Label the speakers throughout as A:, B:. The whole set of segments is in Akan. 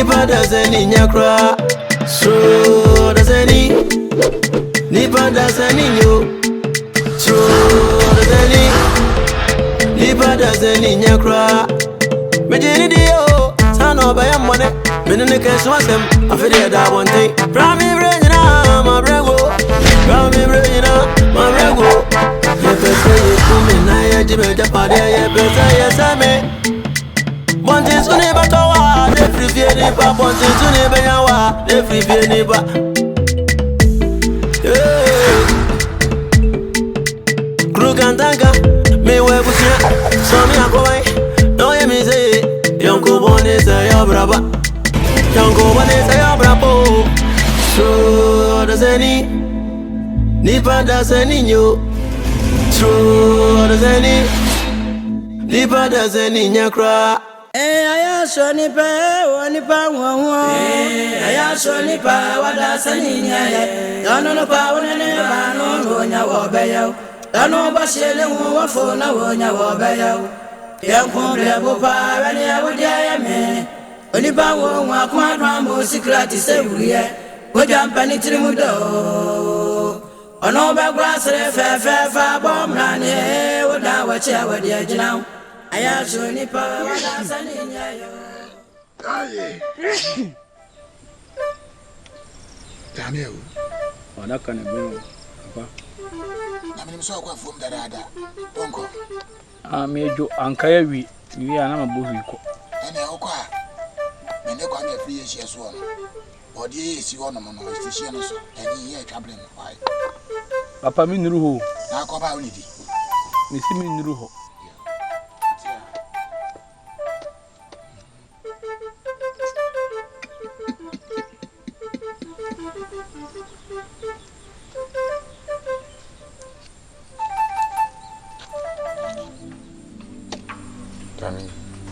A: Nipa dasani nyakra. So dasani. Nipa dasani yo. So dasani. Nipa dasani nyakra. Mejini dio. Sano baya mwane. Menene kesu wasem. Afide da one thing. Prami brejina ma brego. Prami brejina ma brego. Yepese yekumi na yejibe japade yepese yesame. Bonti suni batowa, de free vie ni ba. Bonti suni benyawa, de free vie ni ba. Krugantanga, me webusia, so mi akowai. No ye mi say, yonko bone say yo braba. Yonko bone say yo brabo. So Odasanii, nipa dasani nyo. So Odasanii, nipa dasani nyakra.
B: Aya shoni pa woni pa won. Aya shoni pa Odasanii nyaye. Dano no pa wonene ba no nya wo beyo. Dano ba shele wo fo na wo nya wo beyo. Yankumbre bo pa wani awudia me. Oni pa won akwa twa secret se wuriye. Wo jampa ni tirimudo. Ono ba grasre fe fa bom na ne wo da wa che awadi agina. Aya shoni pa Odasanii nyayo.
C: Aye. Daniel.
D: Wada kan ebe papa.
C: Na me so akwa fom dada. Bonko.
D: Mejo ankaya wi ana mabohu iko.
C: Ene okwa. Me ne kwa me free esi so no. Odi esi ho no mo no esi no so. Eni ye twablem why.
D: Papa mi nuru ho.
C: Na ko ba onidi.
D: Mi si mi nuru ho.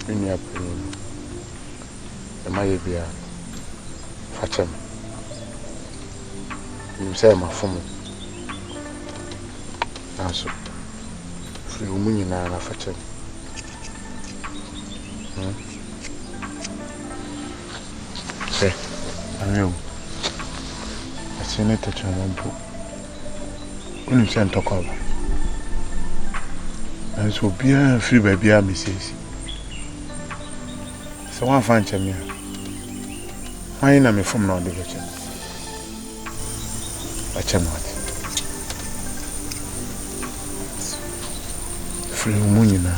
E: Ini apa ni? Emaye bia fachem. Ni say mafumu. Aso. Free umunyi na fachem. Ayo. Asine techo mampu. Uni say ntoko ba. Aso bia free baby a misesi. So one fan chamia. Why na me from no de beche. Achemot. Free umunyi na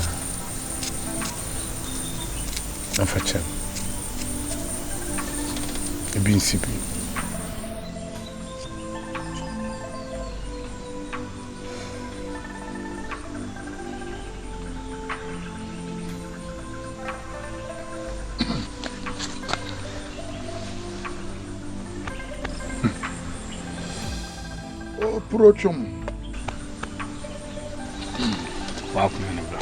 E: fachem. Ebi nsibi.
C: Prochum.
D: Wa ku ni bra.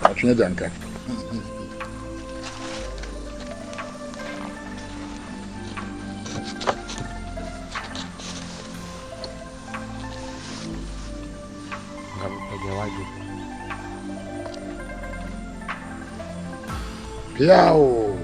C: Atune danka. Piao.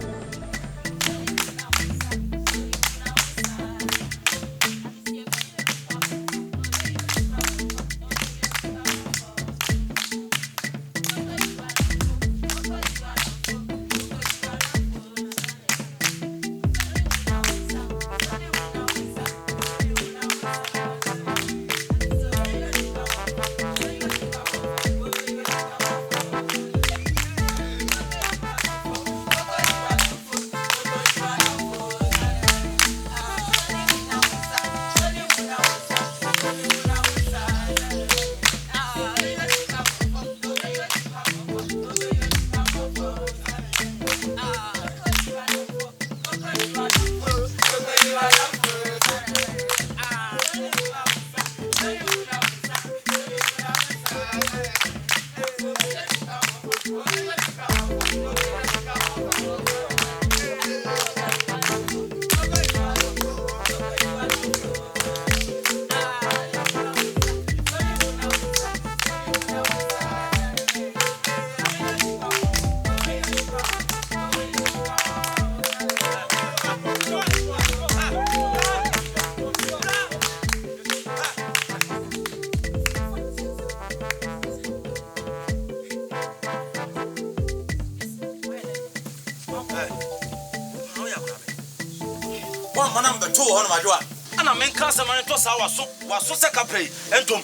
A: to on my door. And I make cast a man to sour so was so secapre and to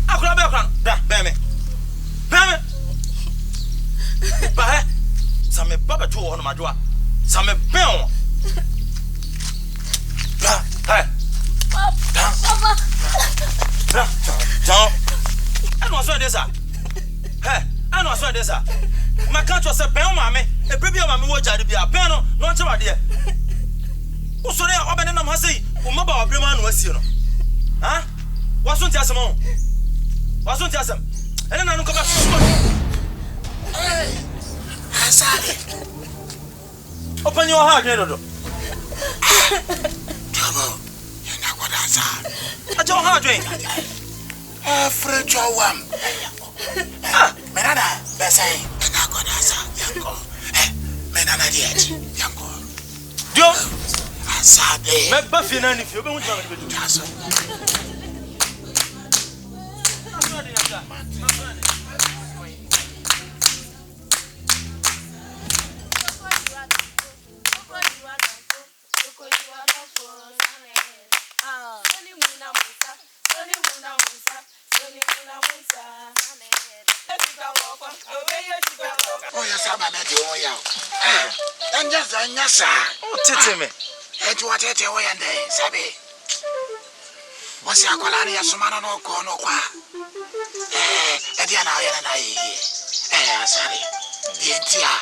A: Akrabekran, Bammy. Bammy. Bah, some baba to on my door. Some bell. John, I know what this are. Hey, I know what this are. My country was a bell, mammy. A baby of my watch, I'd be a panel, not your idea. Oh, sorry, I'll be no mercy. Umaba, Breman was you. Huh? What's on Tassamon? What's on Tassam? And then I don't come back to school.
C: Hey, Asare.
A: Open your heart, Nedo.
C: Trouble. You're not what I saw.
A: I don't have drink.
C: French one. Ah, Menana, Bessay, and I got us, Yanko. Menana, Yanko.
A: Do
C: Asade.
A: make Buffy and if you don't want to do
C: Oh, yes, I'm a medio. And just a yassa.
A: Oh, tell me.
C: It's what it away and day, Sabi. What's your colony of Sumano no corno qua? Ediana and I. Sorry. Yantah.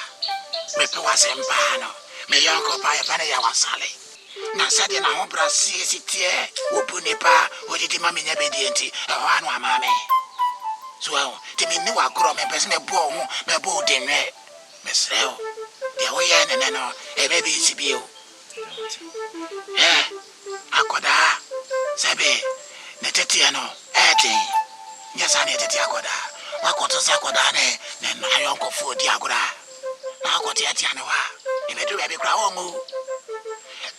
C: Me Pawas and Pano. Me Yonko by a Panaya was Sally. Now, said in a home brass, CCT, Upunipa, or did Mammy Nebedienti, a one mammy. So, to me, no, I grow me, person a bone, my boat in red. Miss Rell, the way and then, a baby is you. Akoda, Sabe, Netetiano, Eddie. Yes, I need it, Akoda. Wakoto Sakodane, then my uncle for Diagoda. Akotianoa, if I do a big crown.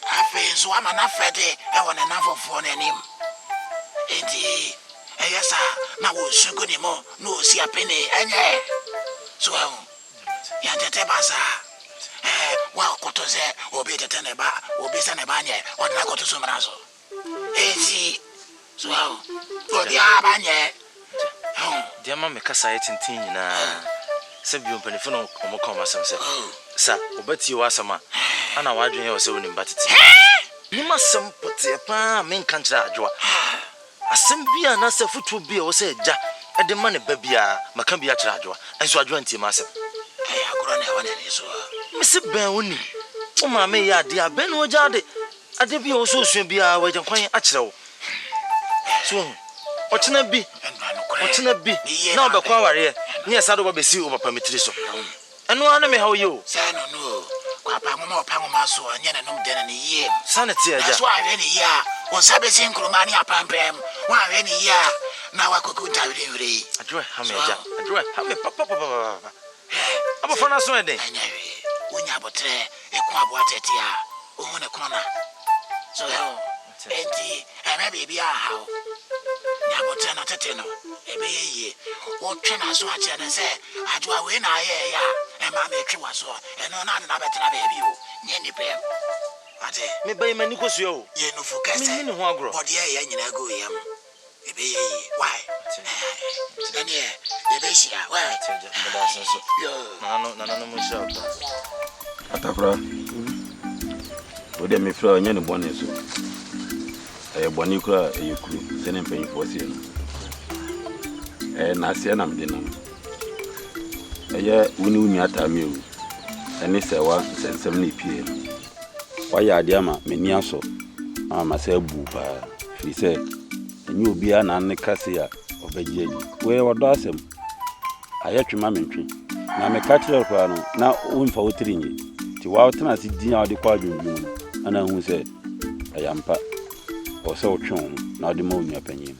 C: I feel so I'm an affetti, I want enough for him. Indeed, yes, sir, now we'll soon go no see a penny, and yeah. So, Yantah, well, Cotoze, or be the Teneba, or be Sanabanya, or Naco to Sumanazo. See, so, for the Abanya.
A: Dear Mamma Cassette in Tina. Sabium Penifono, Omocoma, sir, but you are some. And I want you so in but you must some put a pan, main country. A Sambia and as a foot will be or say, Jack, at the money, baby, Macambia Chadua, and so I joined him myself.
C: I have grown one and so.
A: Mr. Benoni, oh, my may, dear Ben or Jade, I did be also soon be our way to quiet at so. What's not be? What's not be? No, but quaria, yes, I don't be see over permitted. And no enemy, how you?
C: Say no. Papa, Pamaso, and yet no dead in a year.
A: Sanity,
C: that's why any year was Sabbath Cromania Pampam. Why any year? Now I could tell you.
A: I drew how many papa. I'm a fun as well. When
C: you have a tray, a quabatia, on a corner. So, Auntie, I may be a how. Nabotana Teteno, a baby. What can I so much and say? I do a win, and my matron was so, and no, not another baby. Yenny Pam.
A: Me buy my Nicos, you
C: know, for Cassin,
A: Wagro,
C: or the air, and I go yam. Why? Then, yeah, the Bessia, why?
F: Atakura, wode me fra nya ne bone so. E bone kura e yekuru, se ne mpanyi fo se no. Na se na mde no. Eye wuni wuni atame o. Ene se wa sensem ne pie. Wa ya ade ama meni aso. Ama se bu pa. Fi se enyi obi a na ne kase a obagie yi. We wodo asem. Ayetwe mentwe. Na me ka kire kwa no na wonfa wotiri nyi. Ti wa wotena si din a wode kwa dwundwum ana hu se ayampa. O se otwe na wode ma onua panyim.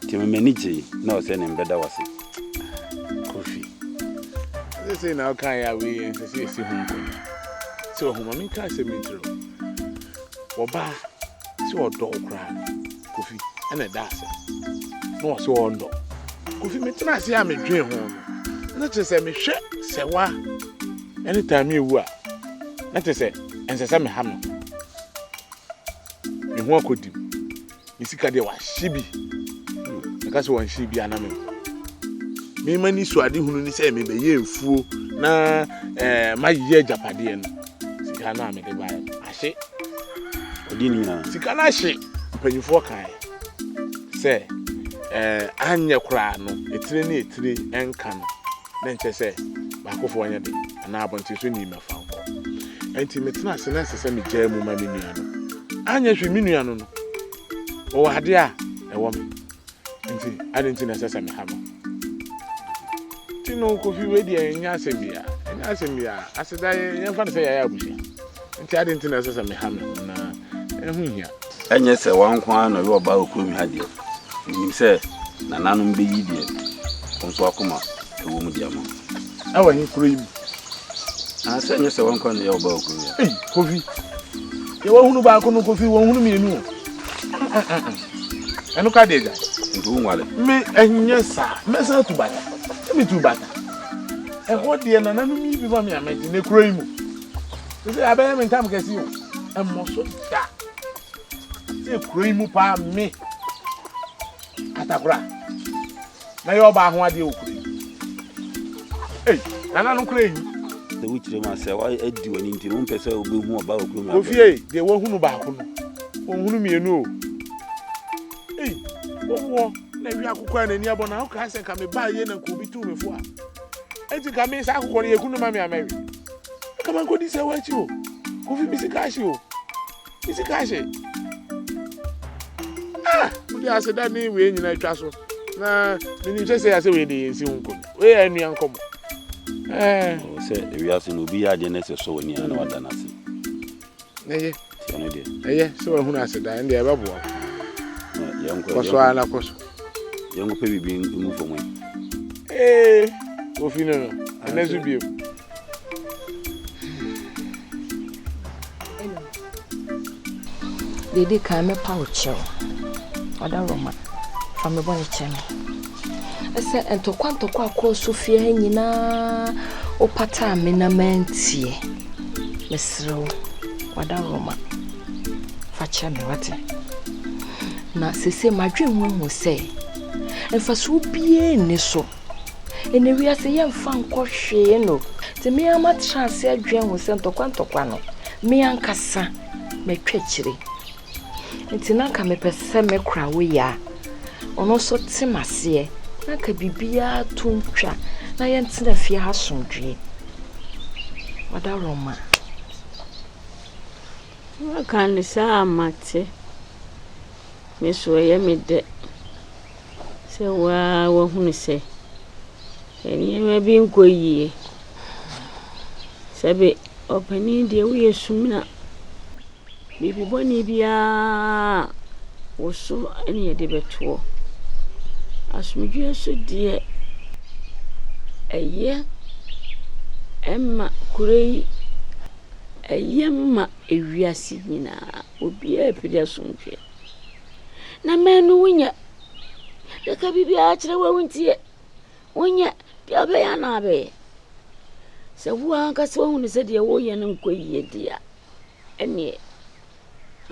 F: Ti me manije na o se ne mbeda wase.
E: Kofi. They say now can ya we and say home. So home I mean can say me through. Oba so do okra. Kofi and a dance. No so ondo. Kofi me tena se am dwen ho. Na te say me hwe se wa anytime you wa. Na te say ense say me ham no. ho akodi misika de wa hyebi aka so won hyebi aname me mani so ade hunu ni say me be ye mfuo na maye japade no sika na me de ba ahye
F: odi ni na
E: sika na ahye panyifo kan say anya kura no etire na etire enka no na nche say ba kofo anya de na abonti so ni mefa nko enti metena ase na sese me gya mu ma me nua no anya hwe me nua no o ade a ewo me enti ade enti na sese me ha no tino kofi we dia nya asembia aseda ye fa se ya abusia enti ade enti na sese me ha no na ehunhia
F: enye se wankwa no yo ba okumi ha dia ni se na nanum be yi dia konso akoma ewo mu dia ma
E: awani kuro yi
F: ase enye se wankwa no yo ba okumi
E: kofi ye wo hunu ba ko no kofi wo hunu mienu enu ka deja
F: ndu nwale
E: me enye sa mesa tubata me tubata ho de na nanum yi bi ba me ameti ne kuro yi mu se abaye me ntam kesi o emoso da se kuro yi mu pa me atakura na yo ba ho ade okuri nana no kura yi
F: de wuchire ma se wa edi wani nti no mpese obehu oba okuri
E: ofie de wo hunu ba ko no wo hunu mienu o wo na wi akukwa na ni abona o ka se ka me ba ye na ko bi tu me fo a enti ka me sa akukwa ne yekunu ma me amawi ka man ko di se wa chi o ko fi bisikashi o bisikashi udi aseda ni we nyina atwa so na ni chese ya se we de yensi hunko we anu yankom
F: se we ase no bi ya de na se so wani na wada na se
E: neye
F: tiano de
E: so we hunu aseda ndi e babo
F: yanko
E: so ala koso
F: yango pe bibi mu fo mo
E: ofino no anezu bi
G: Dede ka me pa uche oda Roma from me boni cheme ese entokwa akọ sofia nyina opata me na mantie mesrew oda Roma fa cheme wate na sese madwenwu hu se enfaso bie ni so ene wiase ye mfa nkọhwe no te me ama trance adwenwu se entokwa no me ankasa metwachire nti na ka me pese me kra wo ya ono so timase na ka bibia tuntwa na ye ntina fie ha sondwe wada Roma
H: wa kan sa mate me so ye me de se wa hunu se eni me bi nkoyie sebe opani de wo yesumina bibi boni bia wo so eni de beto asumdwe so de eye emma kurei eyemma ewiase nyina obi epide asumdwe na menu wunya de ka bibi a kire wa wuntie wunya bia be ya na be se wo anka se wo ne se de wo ye ne nkoyie dia eni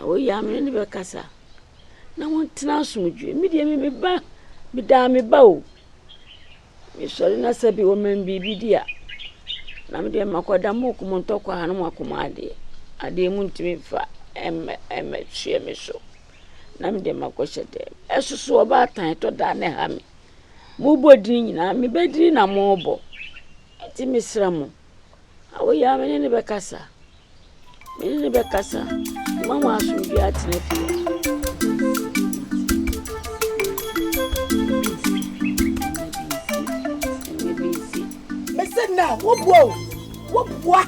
H: o ya me ne be kasa na won tena asumdwe mi de me ba mi da me ba o mi sori na se bi wo men bibi dia na me de makoda mo ko mo ntokwa ha no makoma ade mu ntimi fa hwie me so na me de makoshe de esusu oba tan to da ne ha me mu bodin nyina me bediri na mo bo ti me sramo o ya me ne be kasa mama asumdwe atene fie
B: na wo bua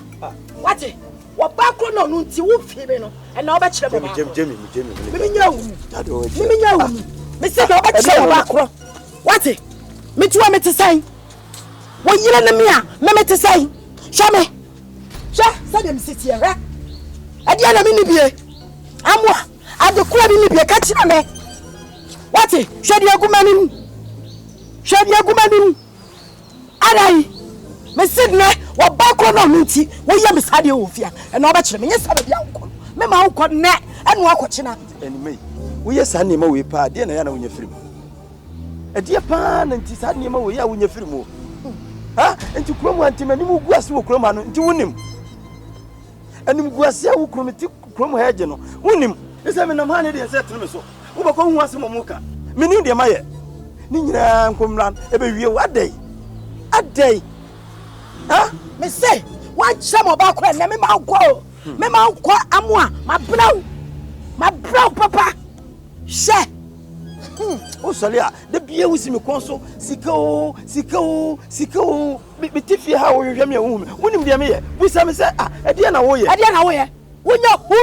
B: wate wo ba kro no no nti wo fie me no e na oba kire me
A: Jemi
B: me nya wu me se na oba kire ba kro wate me tuwa me tesan wo yire na me a me tesan shame sa dem siti e ha adia na me ni bie amwa ade kura bi ni bie ka kire me wate hwede agumanim arai me sidne wo ba ko no nti wo ye me sade wo fia e na oba kire me nyesa ba bia nko me ma nko ne anu akochina
A: Anime we yes ani ma we pa de na ya na wonya firim e de pa na nti sa ani ma we ya wonya firim o ha nti kurom antima ni mu guase wo kurom anu nti wonim anim guase wo kurom ti kurom ha je no wonim ese me nam ha ne de se tene me so wo ba ko hu ase mo muka me ni de ma ye ni nyina nkomran e be wie wo adai ha
B: me say wa chama ba kwa na me ma go amua ma brow papa she
A: o solia de bie wusi me konso sikao me tifi ha wo hwehwe me hu me wonim de me ye busa me se ah e de na wo ye
B: wonya hu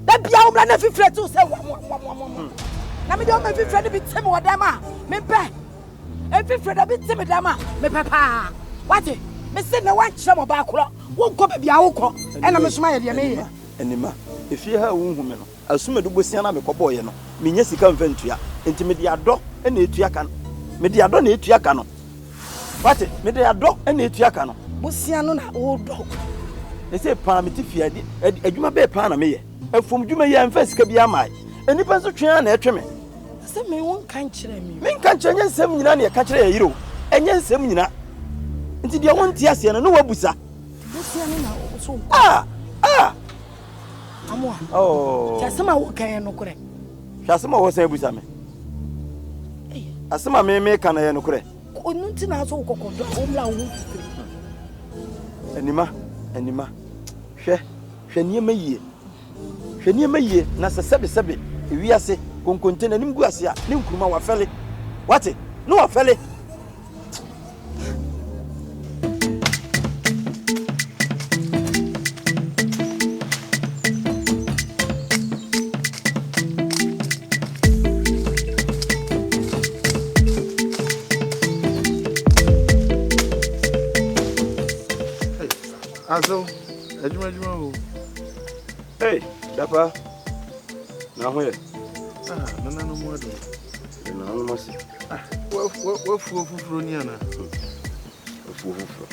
B: da bia wo na fifre tu se na me de o me fifre de bi tem wo dama me pe e fifre da bi tem dama me papa wate me se na wa chama ba kro wo ko ba bia wo ko e na me soma ye de me ye
A: enima efie ha wo hu me no asuma do bosia na me kobo ye no me nya sika mfantua enti me de ado na etua ka no me de ado na etua ka no wate me de ado na etua ka no
B: bosia no na wo do
A: e se pa me tifia adwuma be pa na me ye afom dwuma ye amfa sika bia mai enipa nso twen na etwe me
B: se me won kan kire me
A: me kan kire nya nsem nyina na ye ka kire ye yiro enye nsem nyina nti de won ti ase no wabusa
B: bosia no na wo so amwa chasema wo kan no kure
A: chasema wo san busa me asema me kan ye no kure
B: onu ti na so kokodo o mla wo
A: enima hwe niema yie na sebe ewiase konkonte na nim guase a ne nkuruma wa fele wate no wa fele
E: Azo, ejuma o.
A: Hey, dapa. Na hoye.
E: Nana no mo ado.
A: Na no mo si.
E: Wa fufuro ni ana.
A: Fufuro.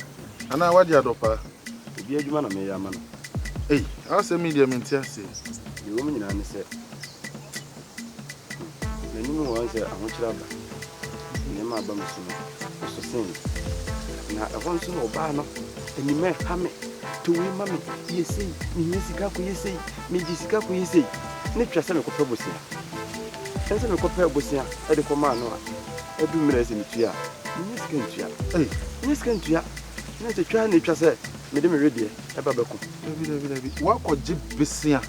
E: Ana waje adopa.
A: Ebi ejuma na me ya ma no.
E: Hey, ase media menti ase.
A: Ye wo nyina ne se. Na ni mo wan se ahochira ba. Ne ma ba mo so sen. Na ehon so no ba no. Enime hame to we mame yesei ni sika ko yesei mi jisika ko yesei ne twa se me kopa bosia ense me kopa bosia e de ko ma no a edu mire se mi tua ni sika ntua ne te twa ne twa se me de me redie e ba beko
E: David wa ko ji besia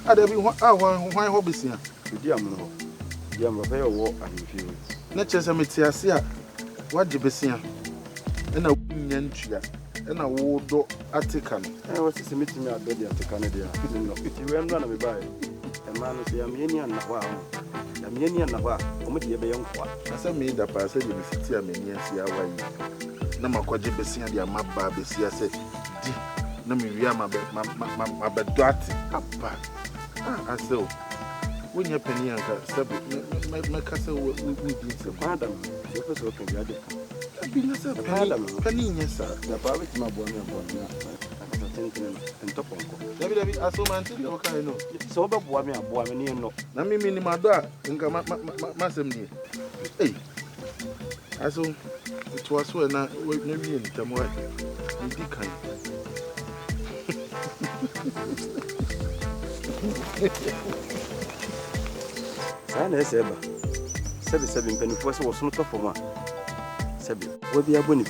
E: ada bi hwan ho besia
A: di amuno di amro fa yo wo ahimfi
E: ne chese me tiase a wa ji besia e na nya ntua ena wodo atika no
A: what's the meeting at the atika no dia no if you run na me buy e ma no se am yeni an na ho am yeni an na ho o mo de be yenkwa
E: asa me da pa asa je me fiti ameni asi awayi na makwaje besia dia maba besia se di na me wi ama be dot apa asa o wonya pani anka sabe me kasa wo di se
A: madam yo ko so kan ya de
E: Binasa pani nyesa
A: da ba we ma bo na akata tenten en toponko
E: David asoma anti o kai no
A: so ba bo me abo me ne no
E: na mimi ni mado a nka masem ni aso it was when na we wi ntamo e di kan
A: sana eseba sebe mpanifo se wo so no tofo a Sabi, what be a bonny?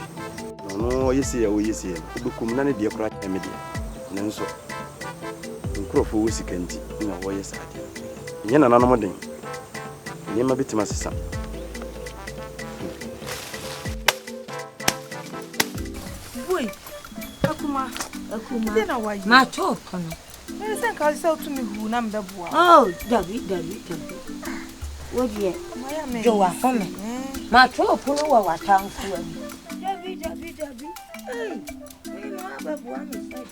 A: No, you see, you become none of the crack media. Nanso, in Crawford, we see candy in a way. Yen another thing. Name a bit to my sister.
I: Boy, Akuma, dinner, why my top? I think I'll sell to me who number one. Oh, David. What yet? You are for me. My top, who know what town for me. David. Hey, we know about one mistake.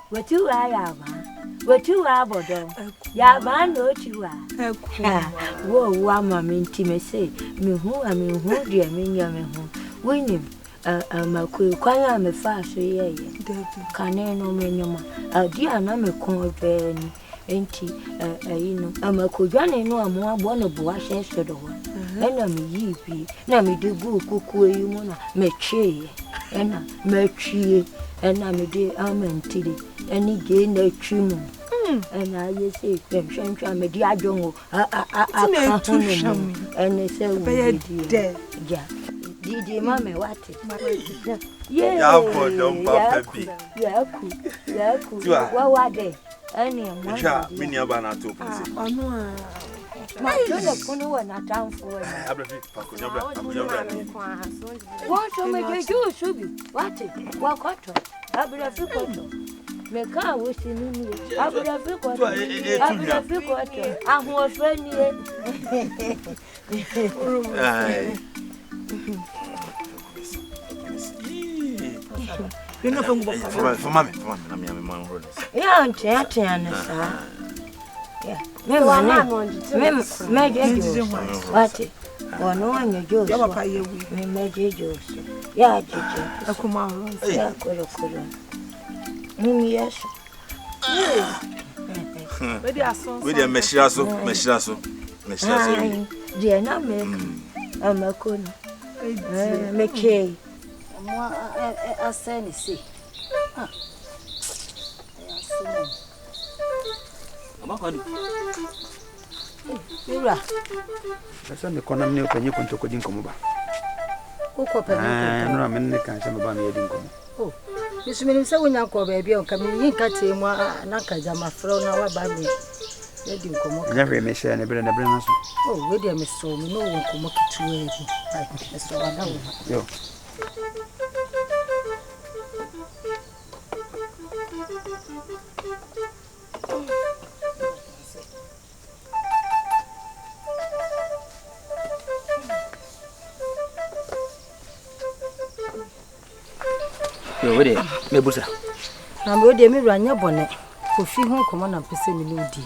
I: What you are, what you are, Bodo? Ya man, what you are. Whoa, mamma, intimacy. me who I mean who dear me ya me who winning ma kwanya me fa so ye kane no me nyoma dia na me kon beni enti ama kodwane no amo abo no bo ahye hye do ho ena me yi bi na me de gu kuku yi mu na me twie ena me twie ena me de amantiri eni ge na twi mu ena ye se hwehwehwa me de adwongo ene se wo di ja Didi mama wati. Yeah.
J: Ya bodo papa bi.
I: Yaku. Wa wade. Ani mwa.
J: Cha mini aba na to pese.
I: Anu a. Ma jole kunu wa na tamfo wa.
J: Abrafi pakonyabra.
I: Wa so me jeju subi. Wati. Wa kwato. Abrafi kwato. Me ka wo sinini. Abrafi kwato. Abrafi kwato. Ahu ofani e.
J: Ai.
B: You know
J: for mommy, na me man roll.
I: Yeah, auntie na sa. Yeah. Me jeju. Wati. Wono anya jojo.
B: Ya papa ye wi.
I: Me jeju. Ya jeju.
B: Akuma ro.
I: Ya koro. Yes.
B: We dey aso.
J: We dey meshira so.
I: Dia na me. Amakoni. Mekei.
B: Mo asani si.
D: Amakoni.
I: Ura.
D: Sasa me kona mne openye kontoko dinkomo ba.
I: Uko penye kontoko.
D: No amene kan se me ba me dinkomo.
I: Oh. Misumeni se wonya ko ba bia o ka me yin ka te mu na ka jama fro na wa ba me. Yedi nkomo.
D: Nya hwe me share ne bre na so.
I: Oh, we dey me so me no wo nkomo kitu e bi. Ai, so wa na wo.
D: Yo. Yo, we dey me busa.
I: Na me dey me ranya bone. Kofi ho nkomo na pese ni no di.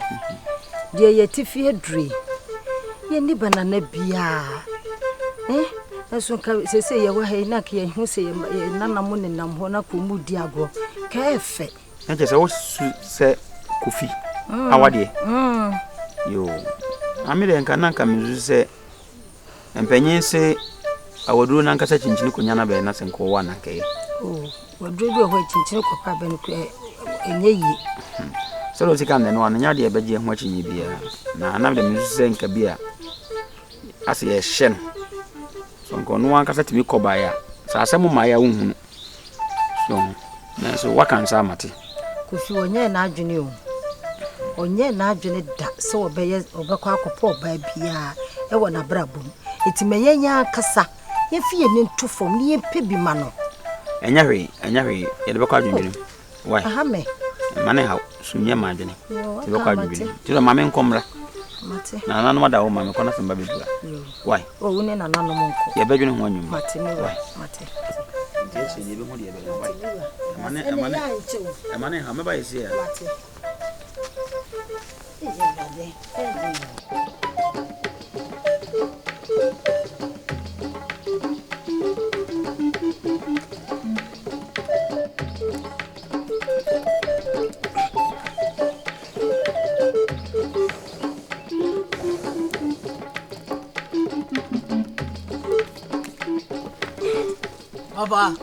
I: Dia yeti fie dre. Ye ni banana bia. Eso ka sese ye wa he na ke ye hu se ye nana mo ne nam ho na ko mu di ago. Ka efe.
D: Nche se wo se kofi. Awade. Yo. Amire nka na nka mizu se empenye se awaduru na nkasa chinchini kunyana be na senko wa na ke.
I: Oh, waduru bi ho chinchini ko pa be no ko enye yi.
D: So sika ne no anya de beje ho achinyi bia na na de misu se nka bia ase ye hye no so nko no ankasa timi koba ya sa asem ma ya unhunu so na so wakansa amate
I: Kofi onye na adwene o onye na adwene da se obeye obekwa akopo ba bia e wo na brabom etimeye nya akasa ye fie ne ntufom ne ye pebi ma no
D: enya hwe ye de bekwa adwene why
I: aha me
D: mane ha sunya ma adwene ye bekwa adwene ti do mame nkomra
I: mate
D: na nanu mada wo mame kona semba bebura why
I: o wune na nanu monko
D: ye bedwene ho anwum
I: mate me mate
D: Jesse ye be ho de ye be why mane ha me ba yesi ya
I: mate
B: Papa.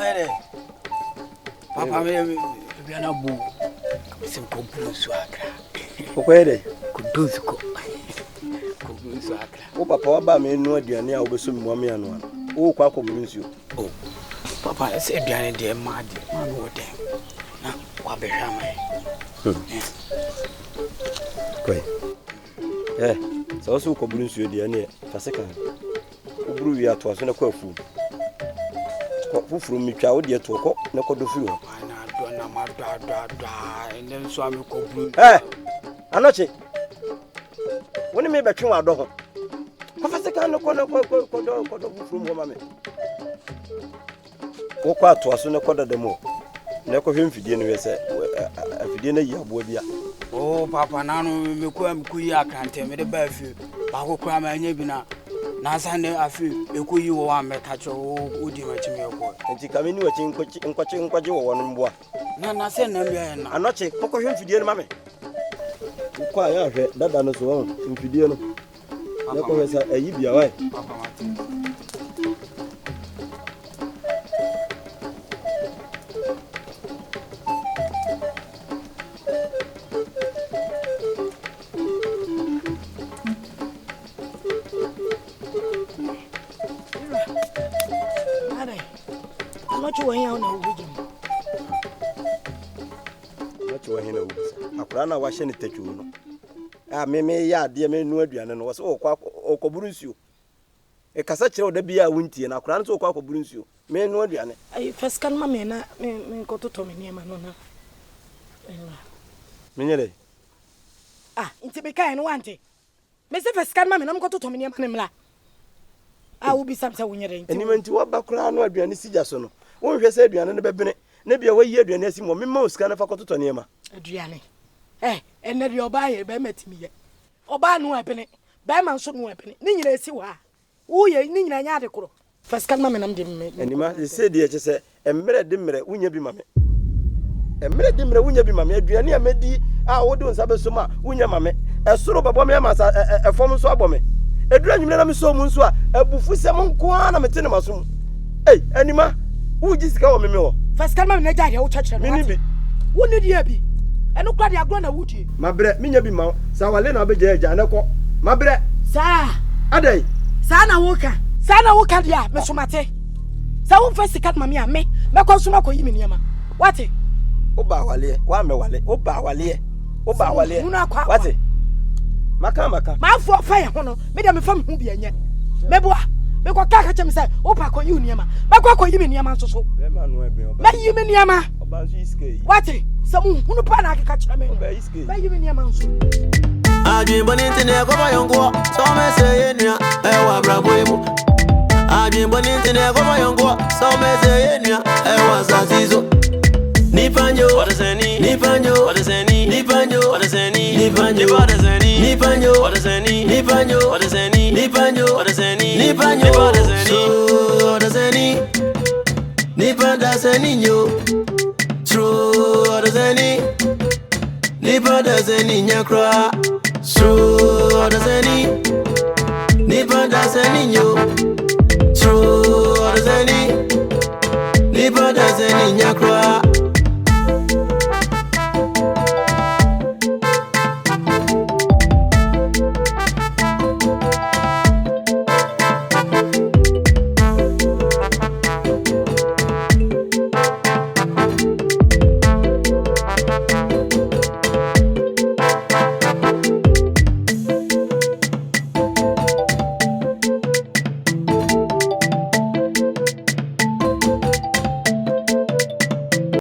B: Aere. Papa me biana bu. Sim komplo suakra.
A: Okwede.
B: Kudusko. Komplo suakra.
A: O papa wa ba me nu aduane a obeso mi mo me anu a. O kwa akoburu nsuo.
B: Oh. Papa ese aduane de ma de. Ma no de. Na wa be hwa mai.
A: Kwe. So so akoburu nsuo de ane fa seka. Oburu wi ato aso na kwa afu. Ko fufuru mitwa wo de to ko na ko do fi ho.
B: Na do na ma da ene so am ko buru.
A: Anoche. Woni me betwe wa do ho. Ko fa seka no ko do fufuru mo ma me. Wo kwa ato aso na ko da demo. Na ko hwe mfidie no we se afidie na yi aboa bia.
B: Oh papa nanu me ko am ku yi akrante me de ba fi. Bako kwa manye bina. Na sande afi eku yi wo wa meka cho odi ma chimi eko.
A: Enti kameni wachi nkwachi wo wono mboa.
B: Na se na mia na.
A: Anoche pokọ mfidie no mame. Kwa ya hwe dada no so wo mfidie no. Na ko hwesa ayi bia wai. Akurana wa hye ne takwu no me ya ade me nu aduane no wo se okoburu nsuo e kasa kire oda bia wuntie na akurana so okoburu nsuo me nu aduane
I: ai feskan ma me na me nkototo me niema no na
A: menyere
I: inti be kai no wante me se feskan ma me na nkototo me niema ne mla wo bi samsa wunyere inti
A: enima nti wo ba kurana no aduane sija so no wo hwe se aduane no bebene na bia wo yi aduane asimo me ma osika na fa kototo niema
I: aduane ene de oba ye be matimi ye oba no ebene be man so no ebene ni nyina esi wa wo ye ni nyina nya de koro faskan ma menam de me
A: enima se de ye se emre de mre wunya bi mame emre de mre wunya bi mame aduane amedi wo de nsa be so ma wunya mame esoro bebo me ma sa efom so abome edura nyimle na me so mu nso a abufu se mo nko na mete ne maso enima wo ji sika wo me ho
I: faskan ma na jare wo chachire
A: mini bi
I: wo ne dia bi eno kwa de agro na wudi
A: mabre minya bi ma sa wale na obeja eja ne ko mabre
I: sa
A: adai
I: sa na woka dia me somate sa wo fa sika ma me a me ko soma ko yimi niama wate
A: oba wale wa me wale oba wale wate maka
I: ma fo fa ye ho no me dia me fa me hu bia nye me boa me ko ka chem say opa ko yi niama me ko yimi niama nso so
A: be ma no ebe oba
I: me yimi niama
A: oba nso iske
I: wate samu hunu pa na akeka kira me
A: oba iske
I: ba yimi niama nso
A: ajin bonite ne ko bayongo so me say enua e wa brabo emu ajin bonite ne ko bayongo so me say enua e wa zazizo nipanjo Odasanii nipanjo Odasanii nipanjo Odasanii nipanjo Odasanii nipanjo Odasanii nipanjo Odasanii nipanjo Odasanii nipanjo Odasanii nipadasanii nyo true Odasanii nipadasanii nyakra true Odasanii nipadasanii nyo true Odasanii